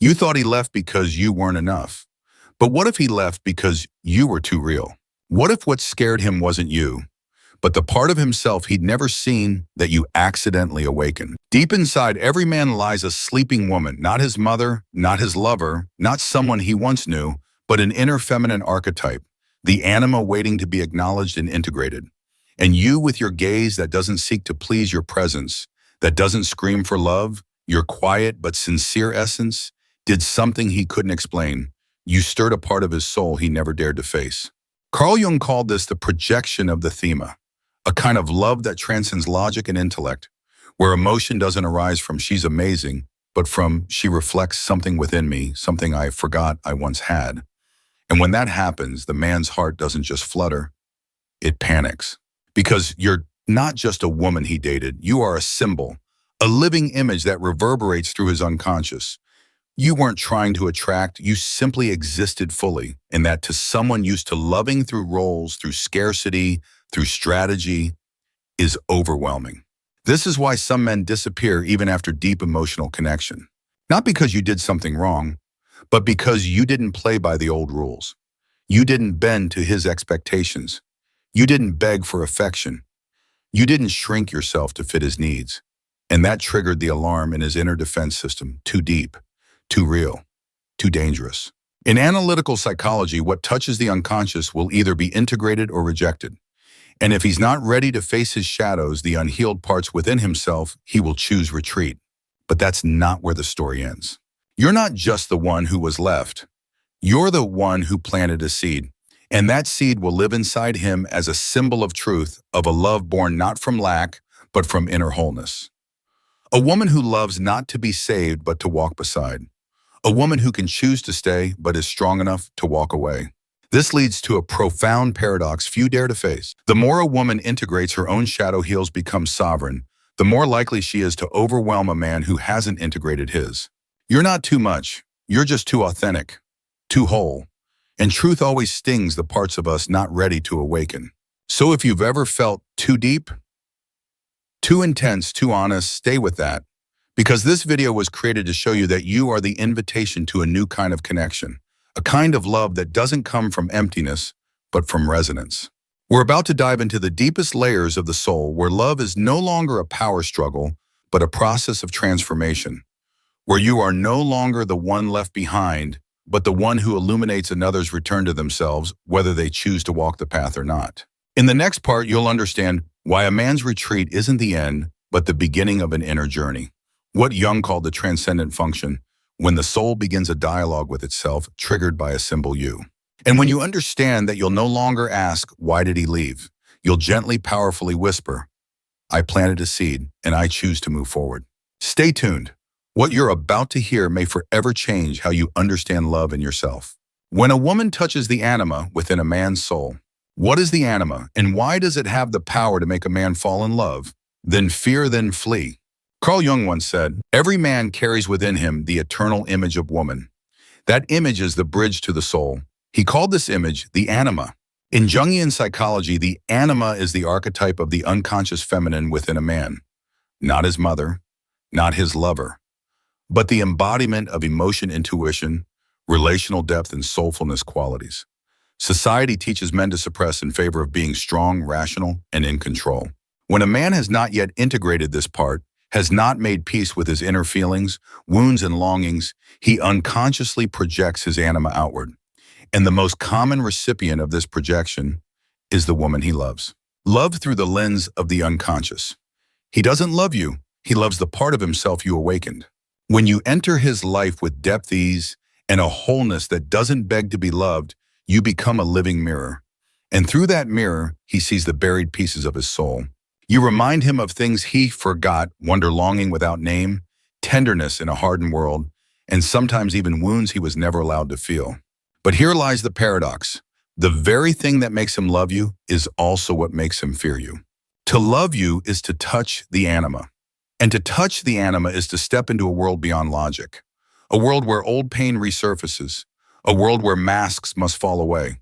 You thought he left because you weren't enough. But what if he left because you were too real? What if what scared him wasn't you, but the part of himself he'd never seen that you accidentally awakened? Deep inside every man lies a sleeping woman, not his mother, not his lover, not someone he once knew, but an inner feminine archetype, the anima waiting to be acknowledged and integrated. And you, with your gaze that doesn't seek to please your presence, that doesn't scream for love, your quiet but sincere essence, did something he couldn't explain. You stirred a part of his soul he never dared to face. Carl Jung called this the projection of the thema, a kind of love that transcends logic and intellect, where emotion doesn't arise from "she's amazing," but from "she reflects something within me, something I forgot I once had." And when that happens, the man's heart doesn't just flutter, it panics. Because you're not just a woman he dated, you are a symbol, a living image that reverberates through his unconscious. You weren't trying to attract, you simply existed fully, and that to someone used to loving through roles, through scarcity, through strategy, is overwhelming. This is why some men disappear even after deep emotional connection. Not because you did something wrong, but because you didn't play by the old rules. You didn't bend to his expectations. You didn't beg for affection. You didn't shrink yourself to fit his needs. And that triggered the alarm in his inner defense system, too deep, too real, too dangerous. In analytical psychology, what touches the unconscious will either be integrated or rejected. And if he's not ready to face his shadows, the unhealed parts within himself, he will choose retreat. But that's not where the story ends. You're not just the one who was left. You're the one who planted a seed. And that seed will live inside him as a symbol of truth, of a love born not from lack, but from inner wholeness. A woman who loves not to be saved, but to walk beside. A woman who can choose to stay, but is strong enough to walk away. This leads to a profound paradox few dare to face. The more a woman integrates her own shadow heels, becomes sovereign, the more likely she is to overwhelm a man who hasn't integrated his. You're not too much. You're just too authentic, too whole. And truth always stings the parts of us not ready to awaken. So if you've ever felt too deep, too intense, too honest, stay with that. Because this video was created to show you that you are the invitation to a new kind of connection, a kind of love that doesn't come from emptiness, but from resonance. We're about to dive into the deepest layers of the soul, where love is no longer a power struggle, but a process of transformation, where you are no longer the one left behind, but the one who illuminates another's return to themselves, whether they choose to walk the path or not. In the next part, you'll understand why a man's retreat isn't the end, but the beginning of an inner journey. What Jung called the transcendent function, when the soul begins a dialogue with itself, triggered by a symbol you. And when you understand that you'll no longer ask, "Why did he leave?" You'll gently, powerfully whisper, "I planted a seed, and I choose to move forward." Stay tuned. What you're about to hear may forever change how you understand love and yourself. When a woman touches the anima within a man's soul, what is the anima, and why does it have the power to make a man fall in love? Then fear, then flee. Carl Jung once said, "Every man carries within him the eternal image of woman. That image is the bridge to the soul." He called this image the anima. In Jungian psychology, the anima is the archetype of the unconscious feminine within a man. Not his mother, not his lover, but the embodiment of emotion, intuition, relational depth, and soulfulness qualities. Society teaches men to suppress in favor of being strong, rational, and in control. When a man has not yet integrated this part, has not made peace with his inner feelings, wounds, and longings, he unconsciously projects his anima outward. And the most common recipient of this projection is the woman he loves. Love through the lens of the unconscious. He doesn't love you, he loves the part of himself you awakened. When you enter his life with depth, ease, and a wholeness that doesn't beg to be loved, you become a living mirror. And through that mirror, he sees the buried pieces of his soul. You remind him of things he forgot, wonder, longing without name, tenderness in a hardened world, and sometimes even wounds he was never allowed to feel. But here lies the paradox. The very thing that makes him love you is also what makes him fear you. To love you is to touch the anima. And to touch the anima is to step into a world beyond logic. A world where old pain resurfaces. A world where masks must fall away.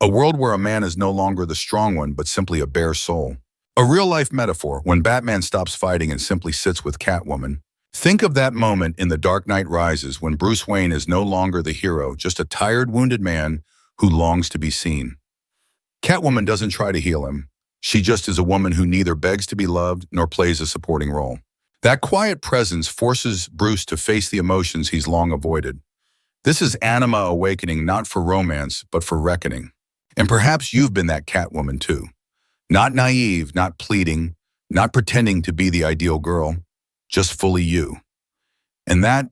A world where a man is no longer the strong one, but simply a bare soul. A real-life metaphor: when Batman stops fighting and simply sits with Catwoman, Think of that moment in The Dark Knight Rises when Bruce Wayne is no longer the hero, just a tired, wounded man who longs to be seen. Catwoman doesn't try to heal him. She just is a woman who neither begs to be loved nor plays a supporting role. That quiet presence forces Bruce to face the emotions he's long avoided. This is anima awakening, not for romance, but for reckoning. And perhaps you've been that Catwoman too. Not naive, not pleading, not pretending to be the ideal girl, just fully you. And that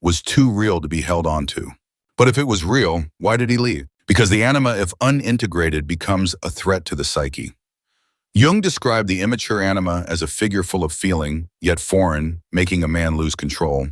was too real to be held on to. But if it was real, why did he leave? Because the anima, if unintegrated, becomes a threat to the psyche. Jung described the immature anima as a figure full of feeling, yet foreign, making a man lose control.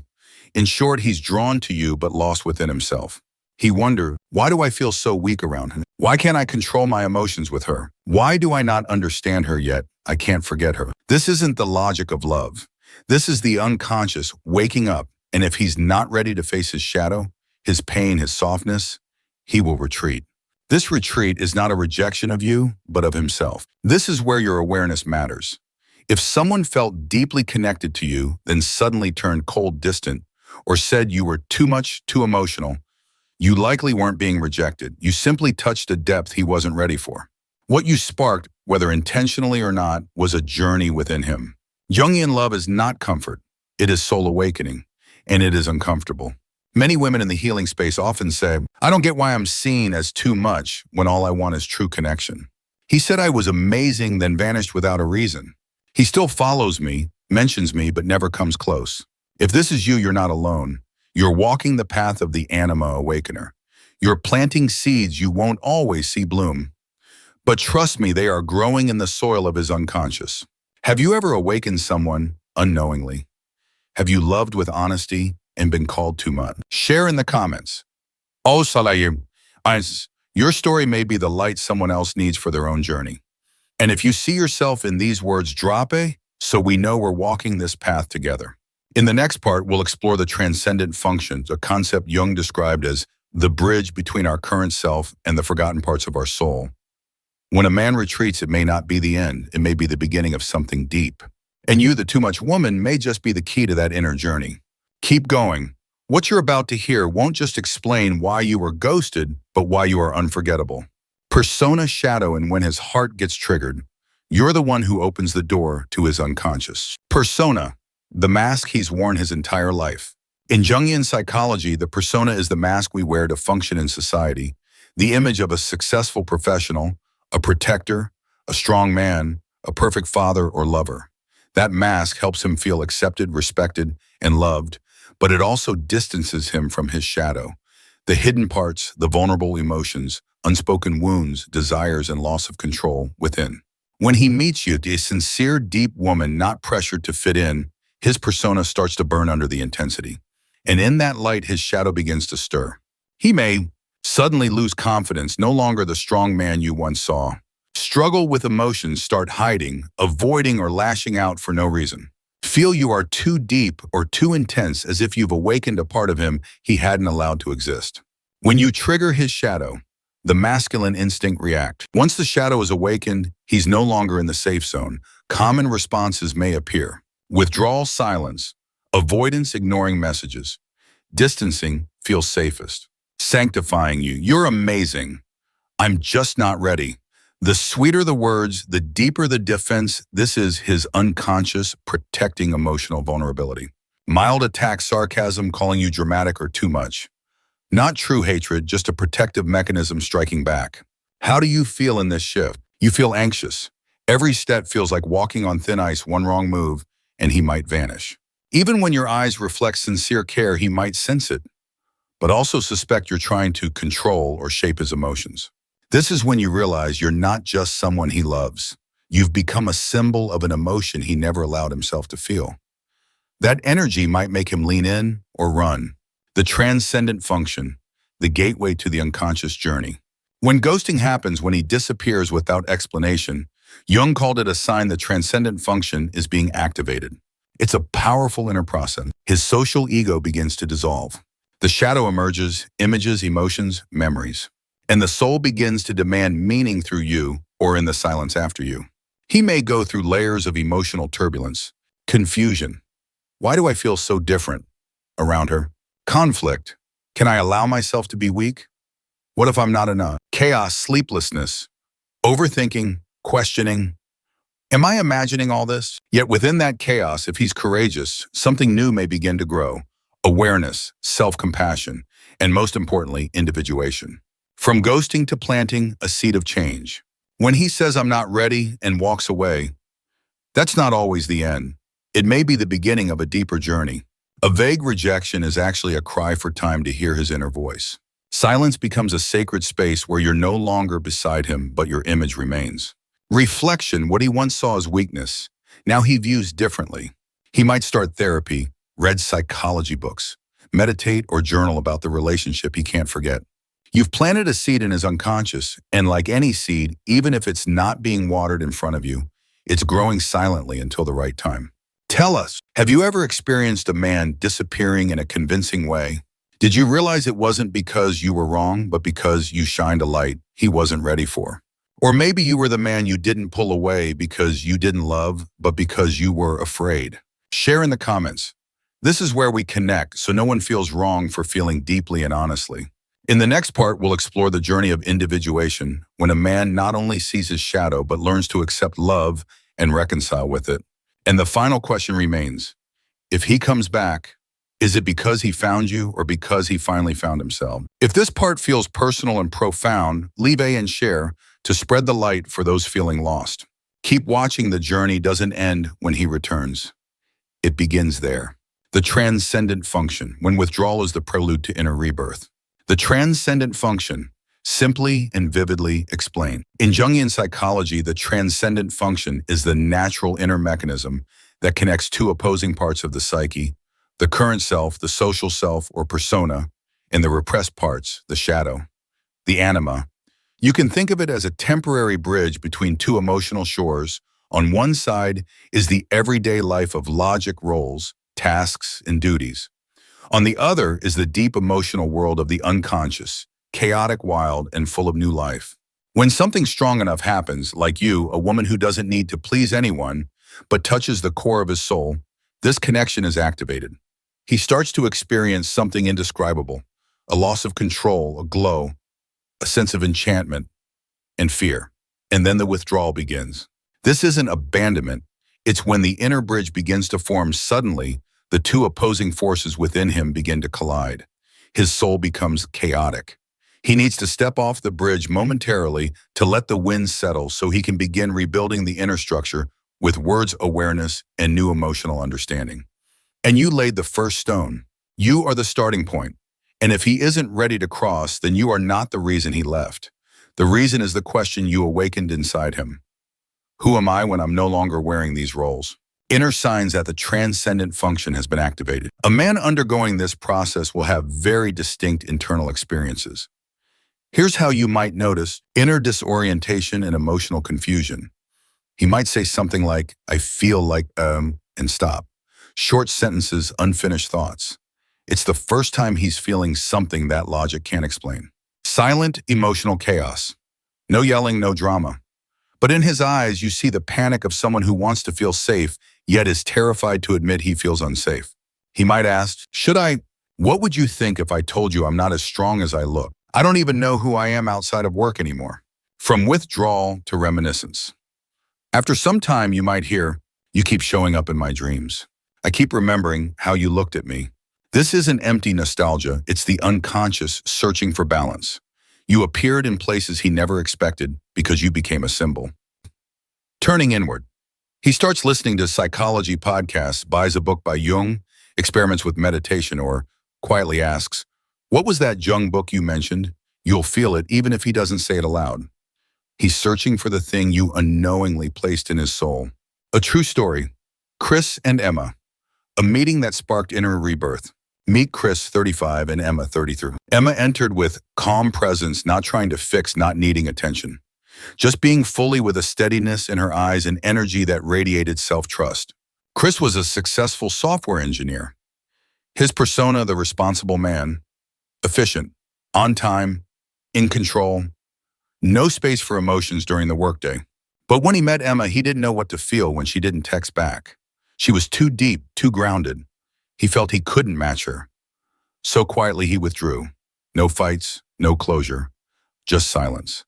In short, he's drawn to you but lost within himself. He wondered, why do I feel so weak around her? Why can't I control my emotions with her? Why do I not understand her yet? I can't forget her. This isn't the logic of love. This is the unconscious waking up, and if he's not ready to face his shadow, his pain, his softness, he will retreat. This retreat is not a rejection of you, but of himself. This is where your awareness matters. If someone felt deeply connected to you, then suddenly turned cold, distant, or said you were too much, too emotional, you likely weren't being rejected. You simply touched a depth he wasn't ready for. What you sparked, whether intentionally or not, was a journey within him. Jungian love is not comfort. It is soul awakening, and it is uncomfortable. Many women in the healing space often say, I don't get why I'm seen as too much when all I want is true connection. He said I was amazing, then vanished without a reason. He still follows me, mentions me, but never comes close. If this is you, you're not alone. You're walking the path of the anima awakener. You're planting seeds you won't always see bloom. But trust me, they are growing in the soil of his unconscious. Have you ever awakened someone unknowingly? Have you loved with honesty and been called too much? Share in the comments. Oh, Salayim, your story may be the light someone else needs for their own journey. And if you see yourself in these words, drop a, so we know we're walking this path together. In the next part, we'll explore the transcendent functions, a concept Jung described as the bridge between our current self and the forgotten parts of our soul. When a man retreats, it may not be the end. It may be the beginning of something deep. And you, the too much woman, may just be the key to that inner journey. Keep going. What you're about to hear won't just explain why you were ghosted, but why you are unforgettable. Persona shadow, and when his heart gets triggered, you're the one who opens the door to his unconscious. Persona, the mask he's worn his entire life. In Jungian psychology, the persona is the mask we wear to function in society, the image of a successful professional, a protector, a strong man, a perfect father or lover. That mask helps him feel accepted, respected, and loved, but it also distances him from his shadow. The hidden parts, the vulnerable emotions, unspoken wounds, desires, and loss of control within. When he meets you, a sincere, deep woman, not pressured to fit in, his persona starts to burn under the intensity. And in that light, his shadow begins to stir. He may suddenly lose confidence, no longer the strong man you once saw. Struggle with emotions, start hiding, avoiding, or lashing out for no reason. Feel you are too deep or too intense, as if you've awakened a part of him he hadn't allowed to exist. When you trigger his shadow, the masculine instinct reacts. Once the shadow is awakened, he's no longer in the safe zone. Common responses may appear. Withdrawal, silence. Avoidance, ignoring messages. Distancing feels safest. Sanctifying you. You're amazing. I'm just not ready. The sweeter the words, the deeper the defense. This is his unconscious, protecting emotional vulnerability. Mild attack, sarcasm, calling you dramatic or too much. Not true hatred, just a protective mechanism striking back. How do you feel in this shift? You feel anxious. Every step feels like walking on thin ice, one wrong move, and he might vanish. Even when your eyes reflect sincere care, he might sense it, but also suspect you're trying to control or shape his emotions. This is when you realize you're not just someone he loves. You've become a symbol of an emotion he never allowed himself to feel. That energy might make him lean in or run. The transcendent function, the gateway to the unconscious journey. When ghosting happens, when he disappears without explanation, Jung called it a sign the transcendent function is being activated. It's a powerful inner process. His social ego begins to dissolve. The shadow emerges, images, emotions, memories. And the soul begins to demand meaning through you or in the silence after you. He may go through layers of emotional turbulence, confusion, Why do I feel so different around her? Conflict. Can I allow myself to be weak? What if I'm not enough? Chaos, sleeplessness, overthinking, questioning. Am I imagining all this? Yet within that chaos, if he's courageous, something new may begin to grow. Awareness, self-compassion, and most importantly, individuation. From ghosting to planting a seed of change. When he says I'm not ready and walks away, that's not always the end. It may be the beginning of a deeper journey. A vague rejection is actually a cry for time to hear his inner voice. Silence becomes a sacred space where you're no longer beside him, but your image remains. Reflection, what he once saw as weakness, now he views differently. He might start therapy, read psychology books, meditate or journal about the relationship he can't forget. You've planted a seed in his unconscious, and like any seed, even if it's not being watered in front of you, it's growing silently until the right time. Tell us, have you ever experienced a man disappearing in a convincing way? Did you realize it wasn't because you were wrong, but because you shined a light he wasn't ready for? Or maybe you were the man you didn't pull away because you didn't love, but because you were afraid. Share in the comments. This is where we connect, so no one feels wrong for feeling deeply and honestly. In the next part, we'll explore the journey of individuation, when a man not only sees his shadow, but learns to accept love and reconcile with it. And the final question remains, if he comes back, is it because he found you or because he finally found himself? If this part feels personal and profound, leave a and share to spread the light for those feeling lost. Keep watching. The journey doesn't end when he returns. It begins there. The transcendent function, when withdrawal is the prelude to inner rebirth. The transcendent function, simply and vividly explained. In Jungian psychology, the transcendent function is the natural inner mechanism that connects two opposing parts of the psyche, the current self, the social self or persona, and the repressed parts, the shadow, the anima. You can think of it as a temporary bridge between two emotional shores. On one side is the everyday life of logic, roles, tasks, and duties. On the other is the deep emotional world of the unconscious, chaotic, wild, and full of new life. When something strong enough happens, like you, a woman who doesn't need to please anyone, but touches the core of his soul, this connection is activated. He starts to experience something indescribable, a loss of control, a glow, a sense of enchantment and fear. And then the withdrawal begins. This isn't abandonment. It's when the inner bridge begins to form. Suddenly, the two opposing forces within him begin to collide. His soul becomes chaotic. He needs to step off the bridge momentarily to let the wind settle so he can begin rebuilding the inner structure with words, awareness, and new emotional understanding. And you laid the first stone. You are the starting point. And if he isn't ready to cross, then you are not the reason he left. The reason is the question you awakened inside him. Who am I when I'm no longer wearing these roles? Inner signs that the transcendent function has been activated. A man undergoing this process will have very distinct internal experiences. Here's how you might notice inner disorientation and emotional confusion. He might say something like, I feel like, and stop. Short sentences, unfinished thoughts. It's the first time he's feeling something that logic can't explain. Silent emotional chaos. No yelling, no drama. But in his eyes, you see the panic of someone who wants to feel safe, yet is terrified to admit he feels unsafe. He might ask, what would you think if I told you I'm not as strong as I look? I don't even know who I am outside of work anymore. From withdrawal to reminiscence. After some time, you might hear, you keep showing up in my dreams. I keep remembering how you looked at me. This isn't empty nostalgia, it's the unconscious searching for balance. You appeared in places he never expected because you became a symbol. Turning inward. He starts listening to psychology podcasts, buys a book by Jung, experiments with meditation, or quietly asks, what was that Jung book you mentioned? You'll feel it even if he doesn't say it aloud. He's searching for the thing you unknowingly placed in his soul. A true story. Chris and Emma. A meeting that sparked inner rebirth. Meet Chris, 35, and Emma, 33. Emma entered with calm presence, not trying to fix, not needing attention. Just being fully with a steadiness in her eyes and energy that radiated self-trust. Chris was a successful software engineer. His persona, the responsible man, efficient, on time, in control, no space for emotions during the workday. But when he met Emma, he didn't know what to feel when she didn't text back. She was too deep, too grounded. He felt he couldn't match her. So quietly he withdrew. No fights, no closure, just silence.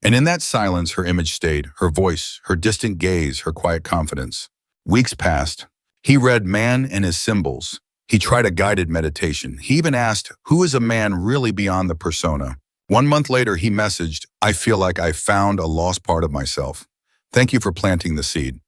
And in that silence, her image stayed, her voice, her distant gaze, her quiet confidence. Weeks passed. He read Man and His Symbols. He tried a guided meditation. He even asked, who is a man really beyond the persona? 1 month later, he messaged, I feel like I found a lost part of myself. Thank you for planting the seed.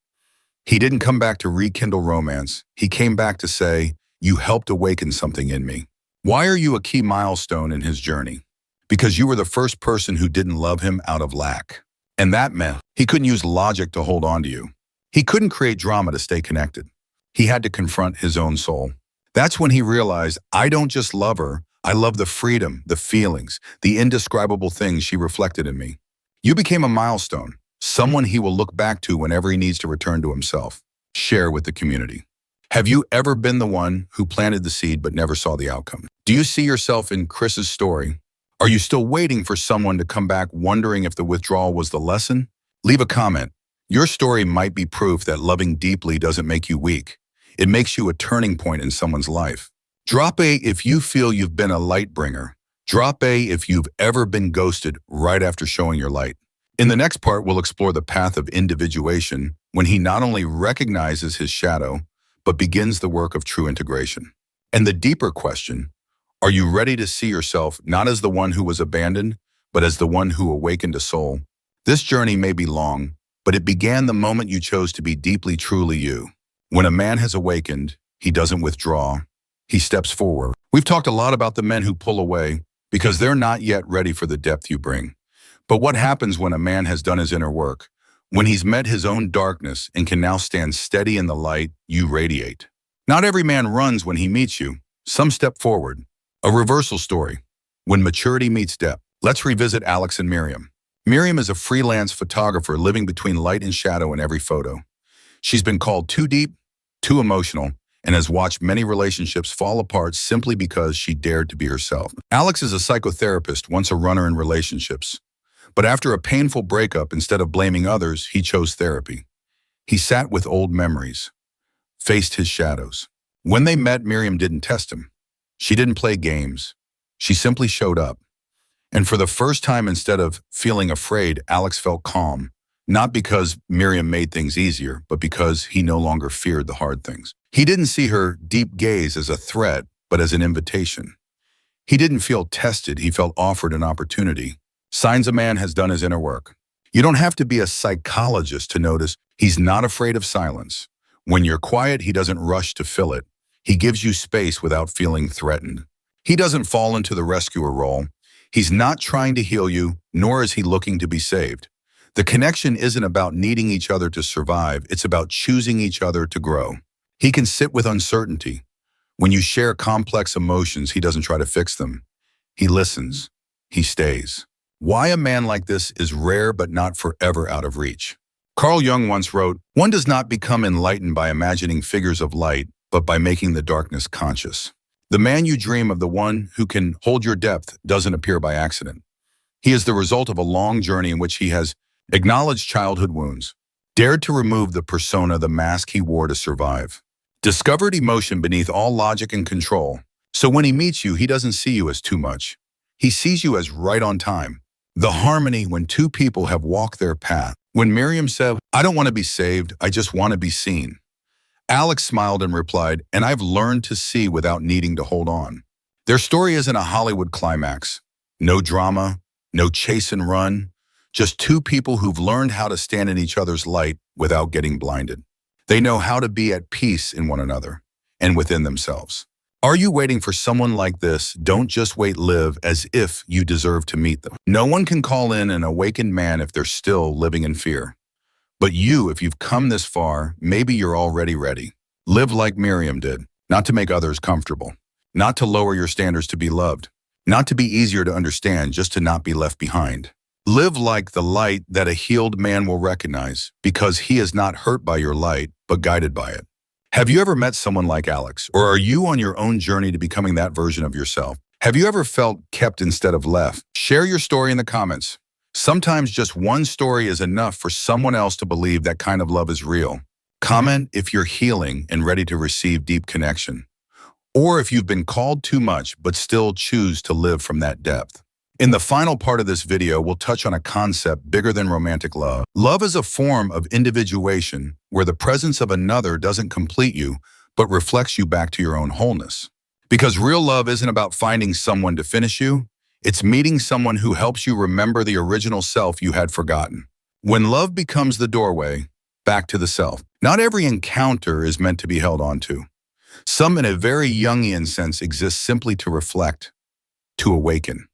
He didn't come back to rekindle romance. He came back to say, you helped awaken something in me. Why are you a key milestone in his journey? Because you were the first person who didn't love him out of lack. And that meant he couldn't use logic to hold on to you. He couldn't create drama to stay connected. He had to confront his own soul. That's when he realized, I don't just love her, I love the freedom, the feelings, the indescribable things she reflected in me. You became a milestone, someone he will look back to whenever he needs to return to himself. Share with the community. Have you ever been the one who planted the seed but never saw the outcome? Do you see yourself in Chris's story? Are you still waiting for someone to come back wondering if the withdrawal was the lesson? Leave a comment. Your story might be proof that loving deeply doesn't make you weak. It makes you a turning point in someone's life. Drop A if you feel you've been a light bringer. Drop A if you've ever been ghosted right after showing your light. In the next part, we'll explore the path of individuation when he not only recognizes his shadow, but begins the work of true integration. And the deeper question, are you ready to see yourself not as the one who was abandoned, but as the one who awakened a soul? This journey may be long, but it began the moment you chose to be deeply, truly you. When a man has awakened, he doesn't withdraw, he steps forward. We've talked a lot about the men who pull away because they're not yet ready for the depth you bring. But what happens when a man has done his inner work? When he's met his own darkness and can now stand steady in the light you radiate. Not every man runs when he meets you. Some step forward. A reversal story. When maturity meets depth. Let's revisit Alex and Miriam. Miriam is a freelance photographer living between light and shadow in every photo. She's been called too deep, too emotional, and has watched many relationships fall apart simply because she dared to be herself. Alex is a psychotherapist, once a runner in relationships. But after a painful breakup, instead of blaming others, he chose therapy. He sat with old memories, faced his shadows. When they met, Miriam didn't test him. She didn't play games. She simply showed up. And for the first time, instead of feeling afraid, Alex felt calm. Not because Miriam made things easier, but because he no longer feared the hard things. He didn't see her deep gaze as a threat, but as an invitation. He didn't feel tested, he felt offered an opportunity. Signs a man has done his inner work. You don't have to be a psychologist to notice he's not afraid of silence. When you're quiet, he doesn't rush to fill it. He gives you space without feeling threatened. He doesn't fall into the rescuer role. He's not trying to heal you, nor is he looking to be saved. The connection isn't about needing each other to survive. It's about choosing each other to grow. He can sit with uncertainty. When you share complex emotions, he doesn't try to fix them. He listens. He stays. Why a man like this is rare but not forever out of reach. Carl Jung once wrote, one does not become enlightened by imagining figures of light, but by making the darkness conscious. The man you dream of, the one who can hold your depth, doesn't appear by accident. He is the result of a long journey in which he has acknowledged childhood wounds, dared to remove the persona, the mask he wore to survive, discovered emotion beneath all logic and control. So when he meets you, he doesn't see you as too much. He sees you as right on time. The harmony when two people have walked their path. When Miriam said, I don't want to be saved, I just want to be seen. Alex smiled and replied, and I've learned to see without needing to hold on. Their story isn't a Hollywood climax. No drama, no chase and run. Just two people who've learned how to stand in each other's light without getting blinded. They know how to be at peace in one another and within themselves. Are you waiting for someone like this? Don't just wait, live as if you deserve to meet them. No one can call in an awakened man if they're still living in fear. But you, if you've come this far, maybe you're already ready. Live like Miriam did, not to make others comfortable, not to lower your standards to be loved, not to be easier to understand, just to not be left behind. Live like the light that a healed man will recognize, because he is not hurt by your light, but guided by it. Have you ever met someone like Alex, or are you on your own journey to becoming that version of yourself? Have you ever felt kept instead of left? Share your story in the comments. Sometimes just one story is enough for someone else to believe that kind of love is real. Comment if you're healing and ready to receive deep connection, or if you've been called too much but still choose to live from that depth. In the final part of this video, we'll touch on a concept bigger than romantic love. Love is a form of individuation where the presence of another doesn't complete you, but reflects you back to your own wholeness. Because real love isn't about finding someone to finish you, it's meeting someone who helps you remember the original self you had forgotten. When love becomes the doorway back to the self, not every encounter is meant to be held on to. Some, in a very Jungian sense, exist simply to reflect, to awaken.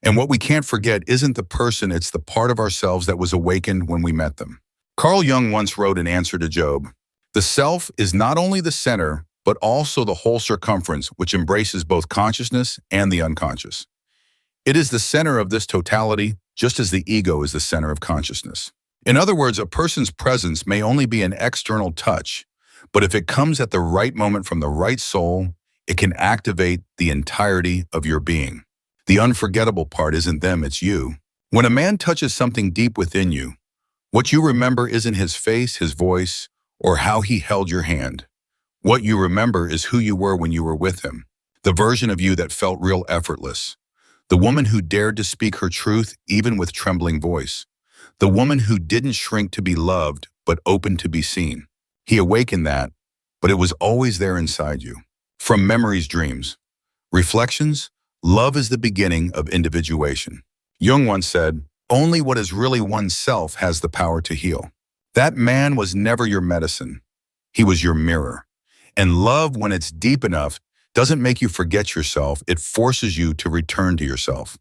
And what we can't forget isn't the person, it's the part of ourselves that was awakened when we met them. Carl Jung once wrote in answer to Job, "The self is not only the center, but also the whole circumference, which embraces both consciousness and the unconscious. It is the center of this totality, just as the ego is the center of consciousness." In other words, a person's presence may only be an external touch, but if it comes at the right moment from the right soul, it can activate the entirety of your being. The unforgettable part isn't them, it's you. When a man touches something deep within you, what you remember isn't his face, his voice, or how he held your hand. What you remember is who you were when you were with him, the version of you that felt real effortless, the woman who dared to speak her truth even with trembling voice, the woman who didn't shrink to be loved but open to be seen. He awakened that, but it was always there inside you. From memories, dreams, reflections, love is the beginning of individuation. Jung once said, "Only what is really oneself has the power to heal." That man was never your medicine. He was your mirror. And love, when it's deep enough, doesn't make you forget yourself. It forces you to return to yourself.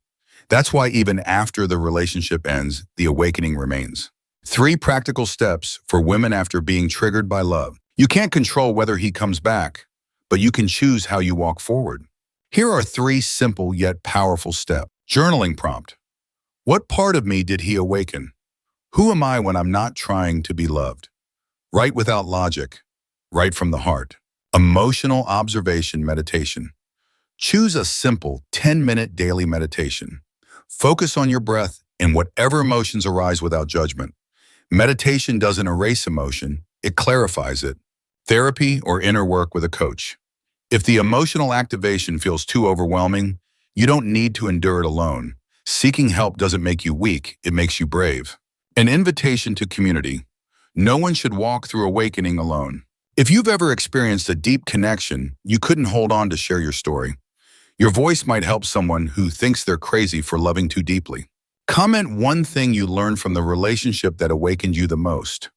That's why even after the relationship ends, the awakening remains. 3 practical steps for women after being triggered by love. You can't control whether he comes back, but you can choose how you walk forward. Here are 3 simple yet powerful steps. Journaling prompt. What part of me did he awaken? Who am I when I'm not trying to be loved? Write without logic. Write from the heart. Emotional observation meditation. Choose a simple 10-minute daily meditation. Focus on your breath and whatever emotions arise without judgment. Meditation doesn't erase emotion, it clarifies it. Therapy or inner work with a coach. If the emotional activation feels too overwhelming, you don't need to endure it alone. Seeking help doesn't make you weak, it makes you brave. An invitation to community. No one should walk through awakening alone. If you've ever experienced a deep connection, you couldn't hold on to share your story. Your voice might help someone who thinks they're crazy for loving too deeply. Comment one thing you learned from the relationship that awakened you the most.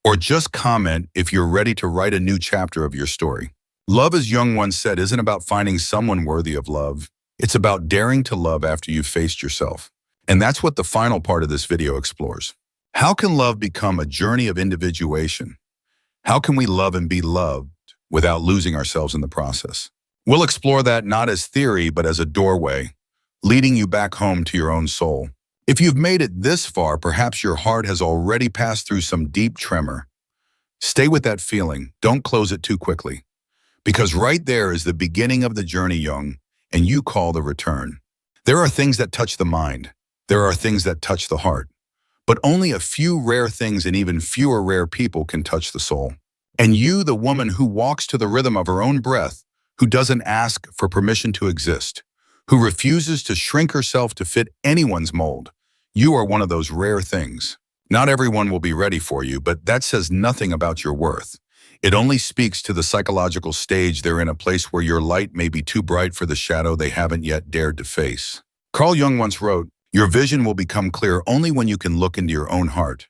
Or just comment if you're ready to write a new chapter of your story. Love, as Jung once said, isn't about finding someone worthy of love. It's about daring to love after you've faced yourself. And that's what the final part of this video explores. How can love become a journey of individuation? How can we love and be loved without losing ourselves in the process? We'll explore that not as theory, but as a doorway, leading you back home to your own soul. If you've made it this far, perhaps your heart has already passed through some deep tremor. Stay with that feeling. Don't close it too quickly. Because right there is the beginning of the journey, Jung, and you call the return. There are things that touch the mind. There are things that touch the heart. But only a few rare things and even fewer rare people can touch the soul. And you, the woman who walks to the rhythm of her own breath, who doesn't ask for permission to exist, who refuses to shrink herself to fit anyone's mold, you are one of those rare things. Not everyone will be ready for you, but that says nothing about your worth. It only speaks to the psychological stage they're in, a place where your light may be too bright for the shadow they haven't yet dared to face. Carl Jung once wrote, "Your vision will become clear only when you can look into your own heart.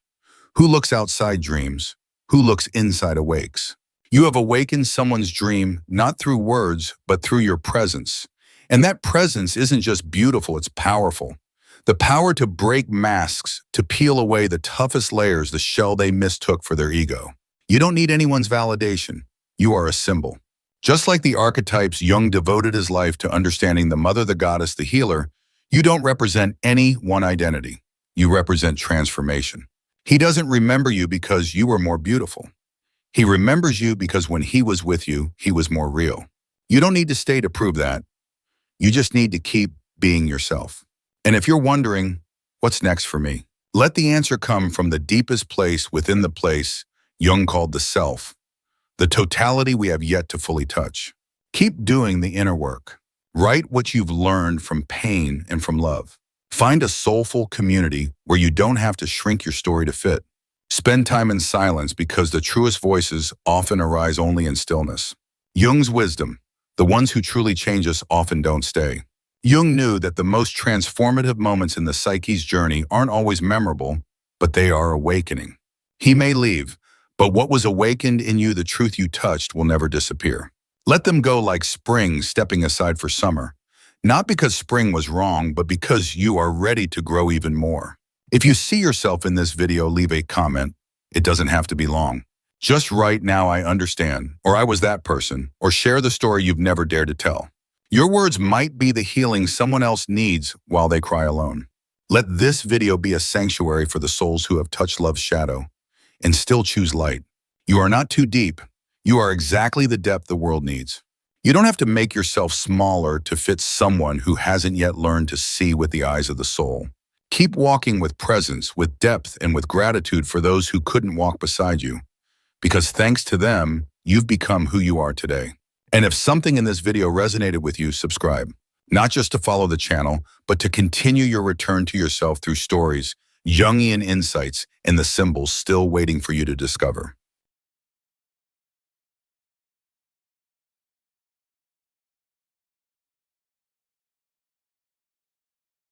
Who looks outside dreams? Who looks inside awakes?" You have awakened someone's dream, not through words, but through your presence. And that presence isn't just beautiful, it's powerful. The power to break masks, to peel away the toughest layers, the shell they mistook for their ego. You don't need anyone's validation. You are a symbol. Just like the archetypes Jung devoted his life to understanding the mother, the goddess, the healer, you don't represent any one identity. You represent transformation. He doesn't remember you because you were more beautiful. He remembers you because when he was with you, he was more real. You don't need to stay to prove that. You just need to keep being yourself. And if you're wondering, what's next for me? Let the answer come from the deepest place within the place Jung called the self, the totality we have yet to fully touch. Keep doing the inner work. Write what you've learned from pain and from love. Find a soulful community where you don't have to shrink your story to fit. Spend time in silence because the truest voices often arise only in stillness. Jung's wisdom, the ones who truly change us often don't stay. Jung knew that the most transformative moments in the psyche's journey aren't always memorable, but they are awakening. He may leave, but what was awakened in you, the truth you touched, will never disappear. Let them go like spring stepping aside for summer. Not because spring was wrong, but because you are ready to grow even more. If you see yourself in this video, leave a comment. It doesn't have to be long. Just write, "Now I understand," or "I was that person," or share the story you've never dared to tell. Your words might be the healing someone else needs while they cry alone. Let this video be a sanctuary for the souls who have touched love's shadow and still choose light. You are not too deep. You are exactly the depth the world needs. You don't have to make yourself smaller to fit someone who hasn't yet learned to see with the eyes of the soul. Keep walking with presence, with depth, and with gratitude for those who couldn't walk beside you, because thanks to them, you've become who you are today. And if something in this video resonated with you, subscribe. Not just to follow the channel, but to continue your return to yourself through stories, Jungian insights, and the symbols still waiting for you to discover.